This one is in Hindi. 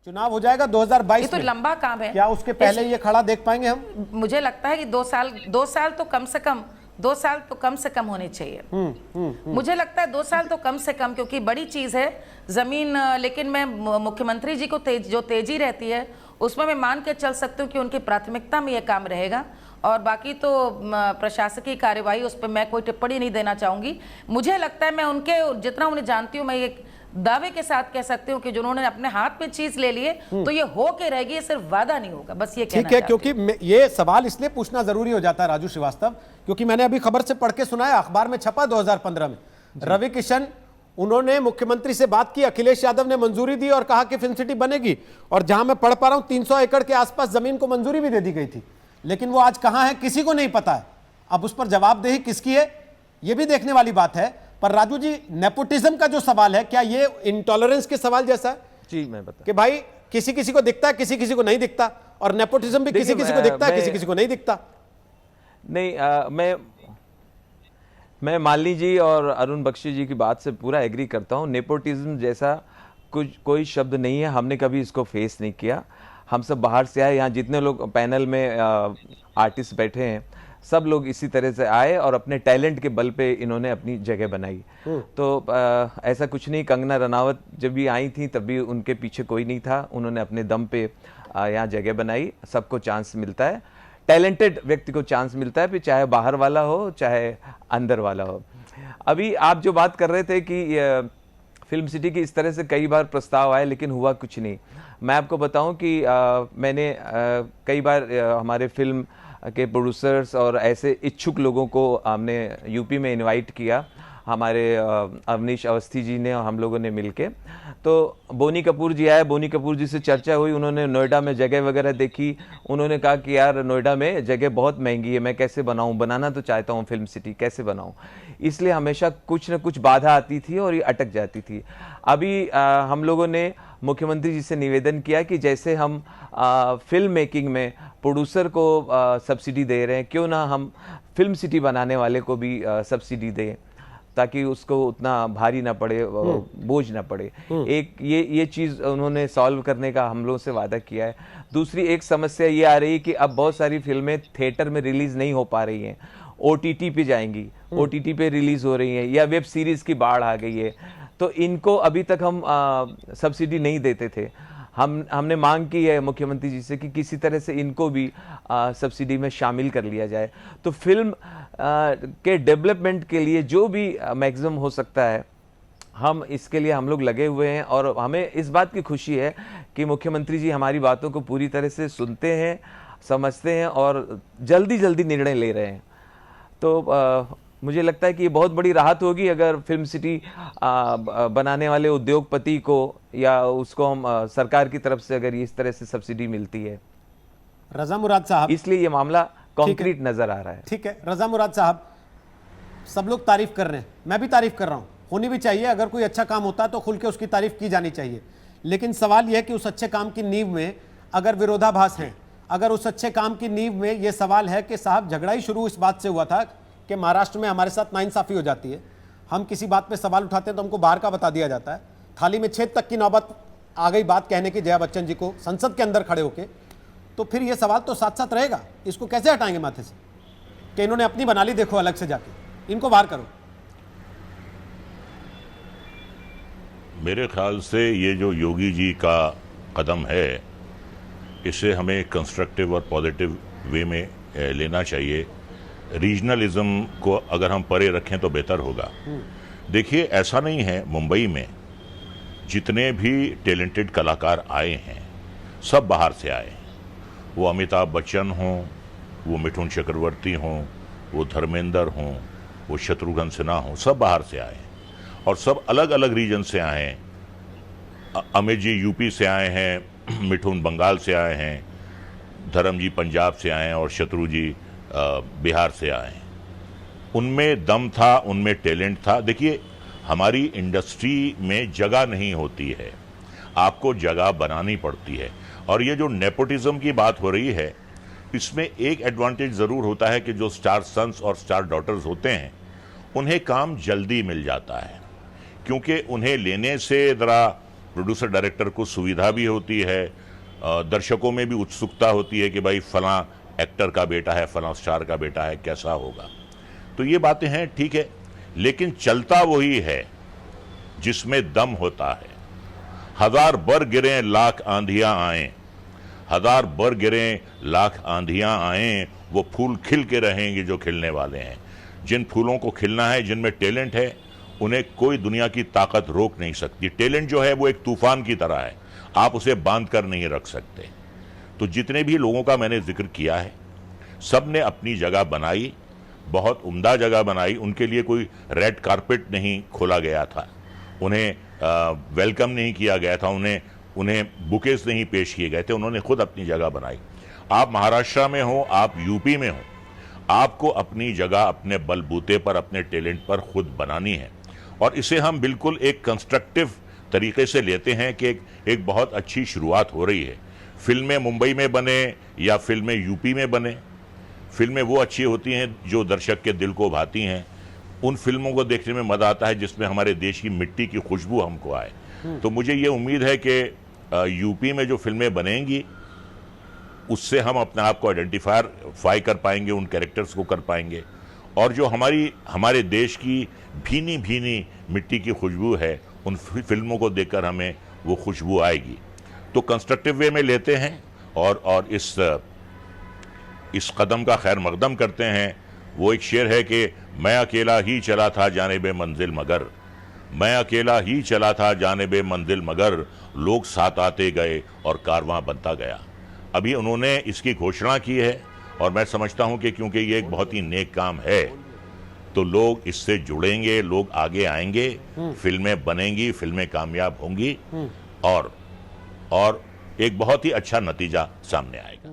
चुनाव हो जाएगा 2022 ये तो में। लंबा काम है। क्या उसके पहले ये खड़ा देख पाएंगे हम? मुझे लगता है कि 2 साल तो कम से कम 2 साल तो कम से कम होने चाहिए। मुझे लगता है 2 साल तो कम से कम, क्योंकि बड़ी चीज है जमीन। लेकिन मैं मुख्यमंत्री जी को जो तेजी रहती है उसमें मैं मान के चल सकती हूँ कि उनकी प्राथमिकता में यह काम रहेगा। और बाकी तो प्रशासकीय कार्यवाही उस पर मैं कोई टिप्पणी नहीं देना चाहूंगी। मुझे लगता है मैं उनके जितना उन्हें जानती हूँ, मैं एक दावे के साथ कह सकती हूँ कि जो उन्होंने अपने हाथ में चीज ले लिए तो ये हो के रहेगी, ये सिर्फ वादा नहीं होगा। बस ये कहना ठीक है, क्योंकि ये सवाल इसलिए पूछना जरूरी हो जाता है राजू श्रीवास्तव, क्योंकि मैंने अभी खबर से पढ़ के सुना है, अखबार में छपा 2015 में। रवि किशन उन्होंने मुख्यमंत्री से बात की, अखिलेश यादव ने मंजूरी दी और कहा कि फिल्म सिटी बनेगी। और जहां मैं पढ़ पा रहा हूं 300 एकड़ के आसपास जमीन को मंजूरी भी दे दी गई थी, लेकिन वो आज कहां है किसी को नहीं पता है। अब उस पर जवाबदेही किसकी है ये भी देखने वाली बात है। पर राजू जी, नेपोटिज्म का जो सवाल है, क्या ये इंटॉलरेंस के सवाल जैसा है? जी, मैं बता कि भाई किसी किसी को दिखता है, किसी किसी को नहीं दिखता, और नेपोटिज्म भी किसी किसी को दिखता है, किसी किसी को नहीं दिखता। नहीं, मैं मालिनी जी और अरुण बख्शी जी की बात से पूरा एग्री करता हूं। नेपोटिज्म जैसा कोई शब्द नहीं है, हमने कभी इसको फेस नहीं किया। हम सब बाहर से आए, यहाँ जितने लोग पैनल में आर्टिस्ट बैठे हैं सब लोग इसी तरह से आए और अपने टैलेंट के बल पे इन्होंने अपनी जगह बनाई। तो ऐसा कुछ नहीं। कंगना रनावत जब भी आई थी तब भी उनके पीछे कोई नहीं था, उन्होंने अपने दम पे यहाँ जगह बनाई। सबको चांस मिलता है, टैलेंटेड व्यक्ति को चांस मिलता है, फिर चाहे बाहर वाला हो चाहे अंदर वाला हो। अभी आप जो बात कर रहे थे कि फिल्म सिटी की इस तरह से कई बार प्रस्ताव आए लेकिन हुआ कुछ नहीं। मैं आपको बताऊं कि मैंने कई बार हमारे फिल्म के प्रोड्यूसर्स और ऐसे इच्छुक लोगों को हमने यूपी में इनवाइट किया, हमारे अवनीश अवस्थी जी ने और हम लोगों ने मिलके। तो बोनी कपूर जी आए, बोनी कपूर जी से चर्चा हुई, उन्होंने नोएडा में जगह वगैरह देखी। उन्होंने कहा कि यार नोएडा में जगह बहुत महंगी है, मैं कैसे बनाऊं, बनाना तो चाहता हूं फिल्म सिटी, कैसे बनाऊं। इसलिए हमेशा कुछ न कुछ बाधा आती थी और ये अटक जाती थी। अभी हम लोगों ने मुख्यमंत्री जी से निवेदन किया कि जैसे हम फिल्म मेकिंग में प्रोड्यूसर को सब्सिडी दे रहे हैं, क्यों ना हम फिल्म सिटी बनाने वाले को भी सब्सिडी दें, ताकि उसको उतना भारी ना पड़े, बोझ ना पड़े। एक ये चीज उन्होंने सॉल्व करने का हम लोगों से वादा किया है। दूसरी एक समस्या ये आ रही है कि अब बहुत सारी फिल्में थिएटर में रिलीज नहीं हो पा रही हैं, ओटीटी पे जाएंगी, ओटीटी पे रिलीज हो रही हैं, या वेब सीरीज की बाढ़ आ गई है। तो इनको अभी तक हम सब्सिडी नहीं देते थे। हमने मांग की है मुख्यमंत्री जी से कि किसी तरह से इनको भी सब्सिडी में शामिल कर लिया जाए। तो फिल्म के डेवलपमेंट के लिए जो भी मैक्सिमम हो सकता है, हम इसके लिए हम लोग लगे हुए हैं। और हमें इस बात की खुशी है कि मुख्यमंत्री जी हमारी बातों को पूरी तरह से सुनते हैं, समझते हैं और जल्दी जल्दी निर्णय ले रहे हैं। तो मुझे लगता है कि ये बहुत बड़ी राहत होगी अगर फिल्म सिटी बनाने वाले उद्योगपति को या उसको हम सरकार की तरफ से अगर इस तरह से सब्सिडी मिलती है। रजा मुराद साहब, इसलिए ये मामला कॉन्क्रीट नजर आ रहा है। ठीक है रजा मुराद साहब, सब लोग तारीफ कर रहे हैं, मैं भी तारीफ कर रहा हूं, होनी भी चाहिए। अगर कोई अच्छा काम होता है तो खुल के उसकी तारीफ की जानी चाहिए। लेकिन सवाल यह है कि उस अच्छे काम की नींव में अगर विरोधाभास हैं, अगर उस अच्छे काम की नींव में यह सवाल है कि साहब झगड़ा ही शुरू इस बात से हुआ था कि महाराष्ट्र में हमारे साथ नाइंसाफी हो जाती है, हम किसी बात पे सवाल उठाते हैं तो हमको बाहर का बता दिया जाता है, थाली में छेद तक की नौबत आ गई बात कहने की जया बच्चन जी को संसद के अंदर खड़े होके, तो फिर ये सवाल तो साथ साथ रहेगा। इसको कैसे हटाएंगे माथे से कि इन्होंने अपनी बना ली, देखो अलग से जाके इनको बाहर करो। मेरे ख्याल से ये जो योगी जी का कदम है, इसे हमें कंस्ट्रक्टिव और पॉजिटिव वे में लेना चाहिए। रीजनलिज्म को अगर हम परे रखें तो बेहतर होगा। देखिए, ऐसा नहीं है, मुंबई में जितने भी टैलेंटेड कलाकार आए हैं सब बाहर से आए। वो अमिताभ बच्चन हों, वो मिठुन चक्रवर्ती हों, वो धर्मेंद्र हों, वो शत्रुघ्न सिन्हा हों, सब बाहर से आए और सब अलग अलग रीजन से आए हैं। अमित जी यूपी से आए हैं, मिठुन बंगाल से आए हैं, धर्म जी पंजाब से आए हैं और शत्रु जी बिहार से आए। उनमें दम था, उनमें टैलेंट था। देखिए, हमारी इंडस्ट्री में जगह नहीं होती है, आपको जगह बनानी पड़ती है। और ये जो नेपोटिज्म की बात हो रही है, इसमें एक एडवांटेज ज़रूर होता है कि जो स्टार सन्स और स्टार डॉटर्स होते हैं उन्हें काम जल्दी मिल जाता है, क्योंकि उन्हें लेने से ज़रा प्रोड्यूसर डायरेक्टर को सुविधा भी होती है, दर्शकों में भी उत्सुकता होती है कि भाई फलां एक्टर का बेटा है, फलां स्टार का बेटा है, कैसा होगा। तो ये बातें हैं, ठीक है, लेकिन चलता वही है जिसमें दम होता है। हजार बर गिरें लाख आंधियां आए, हजार बर गिरें लाख आंधियां आए, वो फूल खिल के रहेंगे जो खिलने वाले हैं। जिन फूलों को खिलना है, जिनमें टैलेंट है, उन्हें कोई दुनिया की ताकत रोक नहीं सकती। टैलेंट जो है वो एक तूफान की तरह है, आप उसे बांध कर नहीं रख सकते। तो जितने भी लोगों का मैंने जिक्र किया है, सब ने अपनी जगह बनाई, बहुत उम्दा जगह बनाई। उनके लिए कोई रेड कारपेट नहीं खोला गया था, उन्हें वेलकम नहीं किया गया था, उन्हें बुकेस नहीं पेश किए गए थे, उन्होंने खुद अपनी जगह बनाई। आप महाराष्ट्र में हो, आप यूपी में हो, आपको अपनी जगह अपने बलबूते पर, अपने टैलेंट पर खुद बनानी है। और इसे हम बिल्कुल एक कंस्ट्रक्टिव तरीके से लेते हैं कि एक बहुत अच्छी शुरुआत हो रही है। फिल्में मुंबई में बने या फिल्में यूपी में बने, फिल्में वो अच्छी होती हैं जो दर्शक के दिल को भाती हैं। उन फिल्मों को देखने में मज़ा आता है जिसमें हमारे देश की मिट्टी की खुशबू हमको आए। तो मुझे ये उम्मीद है कि यूपी में जो फिल्में बनेंगी उससे हम अपने आप को आइडेंटिफाई कर पाएंगे, उन कैरेक्टर्स को कर पाएंगे। और जो हमारे देश की भीनी भीनी मिट्टी की खुशबू है, उन फिल्मों को देखकर हमें वो खुशबू आएगी। तो कंस्ट्रक्टिव वे में लेते हैं और इस कदम का खैर मकदम करते हैं। वो एक शेर है कि मैं अकेला ही चला था जानिबे मंजिल मगर, मैं अकेला ही चला था जानिबे मंजिल मगर, लोग साथ आते गए और कारवां बनता गया। अभी उन्होंने इसकी घोषणा की है और मैं समझता हूं कि क्योंकि ये एक बहुत ही नेक काम है तो लोग इससे जुड़ेंगे, लोग आगे आएंगे, फिल्में बनेंगी, फिल्में कामयाब होंगी और एक बहुत ही अच्छा नतीजा सामने आएगा।